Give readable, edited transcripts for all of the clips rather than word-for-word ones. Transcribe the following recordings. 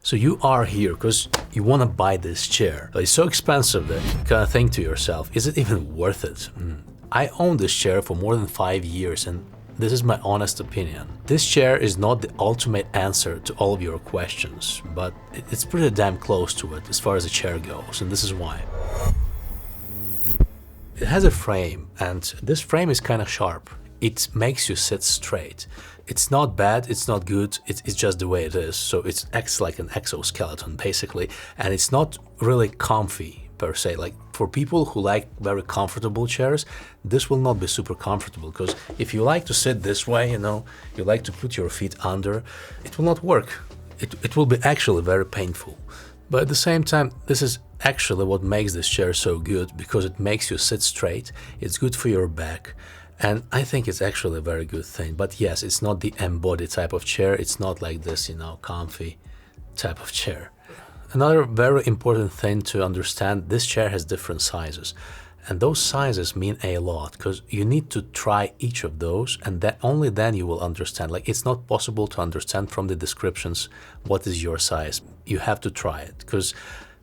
So you are here because you want to buy this chair. But it's so expensive that you kind of think to yourself, is it even worth it? I own this chair for more than 5 years, and this is my honest opinion. This chair is not the ultimate answer to all of your questions, but it's pretty damn close to it as far as the chair goes, and this is why. It has a frame, and this frame is kind of sharp. It makes you sit straight. It's not bad, it's not good, it's just the way it is. So it acts like an exoskeleton basically, and it's not really comfy per se. Like for people who like very comfortable chairs, this will not be super comfortable, because if you like to sit this way, you know, you like to put your feet under, it will not work. It will be actually very painful. But at the same time, this is actually what makes this chair so good, because it makes you sit straight, it's good for your back. And I think it's actually a very good thing. But yes, it's not the embodied type of chair. It's not like this, you know, comfy type of chair. Another very important thing to understand, this chair has different sizes. And those sizes mean a lot, because you need to try each of those, and that only then you will understand. Like, it's not possible to understand from the descriptions what is your size. You have to try it, because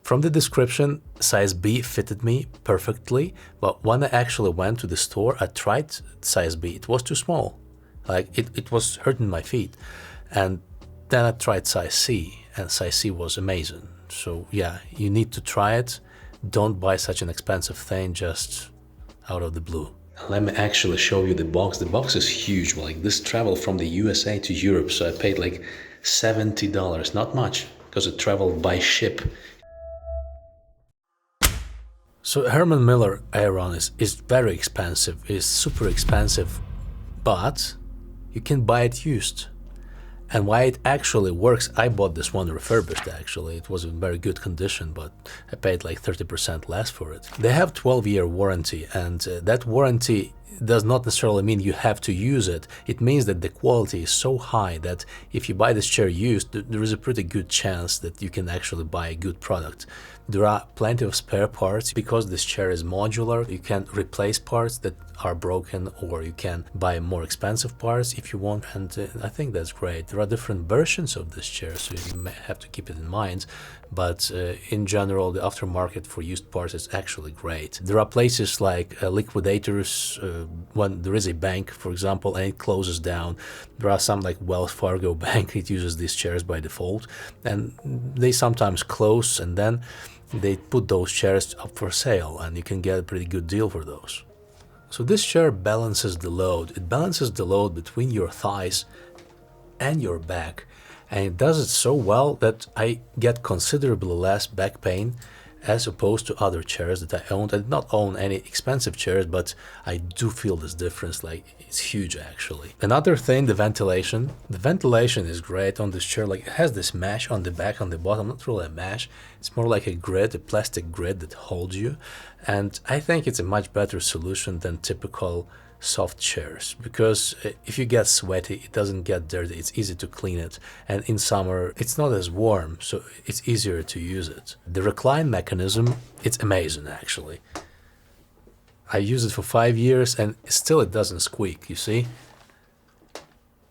from the description, size B fitted me perfectly, but when I actually went to the store, I tried size B. It was too small. Like, it was hurting my feet. And then I tried size C, and size C was amazing. So yeah, you need to try it. Don't buy such an expensive thing just out of the blue. Let me actually show you the box. The box is huge. Like, this traveled from the USA to Europe, so I paid like $70. Not much, because it traveled by ship. So Herman Miller Aeron is very expensive, is super expensive, but you can buy it used. And why it actually works, I bought this one refurbished actually. It was in very good condition, but I paid like 30% less for it. They have 12-year warranty, and that warranty does not necessarily mean you have to use it. It means that the quality is so high that if you buy this chair used, there is a pretty good chance that you can actually buy a good product. There are plenty of spare parts. Because this chair is modular, you can replace parts that are broken, or you can buy more expensive parts if you want, and I think that's great. There are different versions of this chair, so you may have to keep it in mind, but in general, the aftermarket for used parts is actually great. There are places like liquidators, when there is a bank, for example, and it closes down. There are some like Wells Fargo Bank, it uses these chairs by default, and they sometimes close, and then they put those chairs up for sale, and you can get a pretty good deal for those. So this chair balances the load. It balances the load between your thighs and your back, and it does it so well that I get considerably less back pain as opposed to other chairs that I owned. I did not own any expensive chairs, but I do feel this difference. Like, it's huge actually. Another thing, the ventilation. The ventilation is great on this chair. Like, it has this mesh on the back, on the bottom. Not really a mesh, it's more like a grid, a plastic grid that holds you. And I think it's a much better solution than typical soft chairs, because if you get sweaty, it doesn't get dirty, it's easy to clean it, and in summer it's not as warm, so it's easier to use it. The recline mechanism, it's amazing actually. I used it for 5 years and still it doesn't squeak, you see?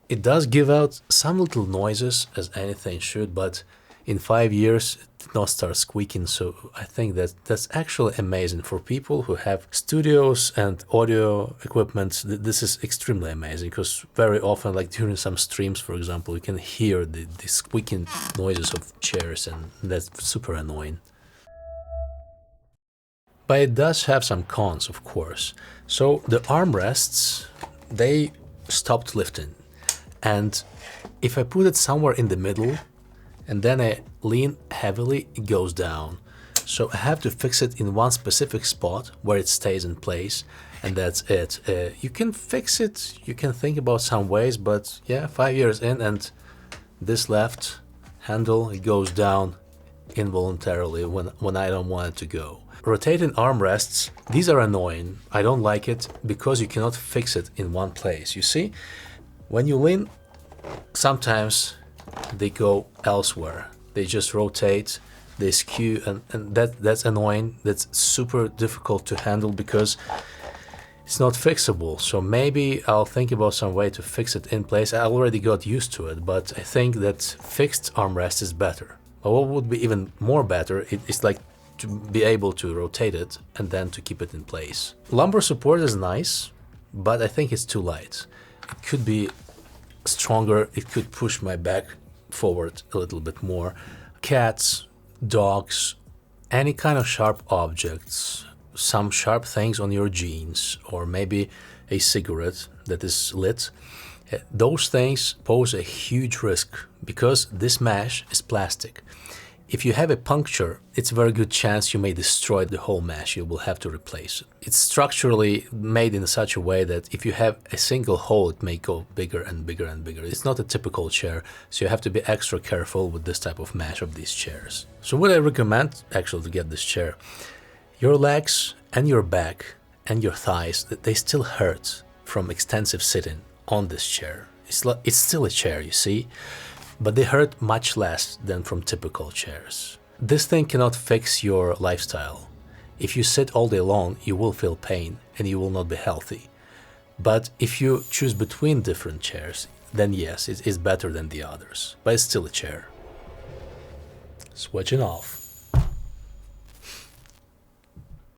It does give out some little noises, as anything should, but in 5 years it did not start squeaking, so I think that's actually amazing. For people who have studios and audio equipment, this is extremely amazing, because very often, like during some streams, for example, you can hear the squeaking noises of chairs, and that's super annoying. But it does have some cons, of course. So the armrests, they stopped lifting, and if I put it somewhere in the middle, and then I lean heavily, it goes down. So I have to fix it in one specific spot where it stays in place, and that's it. You can fix it, you can think about some ways, but yeah, 5 years in, and this left handle, it goes down involuntarily when I don't want it to go. Rotating armrests, these are annoying. I don't like it because you cannot fix it in one place. You see, when you lean, sometimes they go elsewhere. They just rotate, they skew, and that's annoying. That's super difficult to handle because it's not fixable. So maybe I'll think about some way to fix it in place. I already got used to it, but I think that fixed armrest is better. But what would be even more better is like to be able to rotate it and then to keep it in place. Lumbar support is nice, but I think it's too light. It could be stronger. It could push my back forward a little bit more. Cats, dogs, any kind of sharp objects, some sharp things on your jeans, or maybe a cigarette that is lit, those things pose a huge risk because this mesh is plastic. If you have a puncture, it's a very good chance you may destroy the whole mesh. You will have to replace it. It's structurally made in such a way that if you have a single hole, it may go bigger and bigger and bigger. It's not a typical chair, so you have to be extra careful with this type of mesh of these chairs. So what I recommend actually to get this chair, your legs and your back and your thighs, they still hurt from extensive sitting on this chair. It's still a chair, you see, but they hurt much less than from typical chairs. This thing cannot fix your lifestyle. If you sit all day long, you will feel pain and you will not be healthy. But if you choose between different chairs, then yes, it is better than the others, but it's still a chair. Switching off.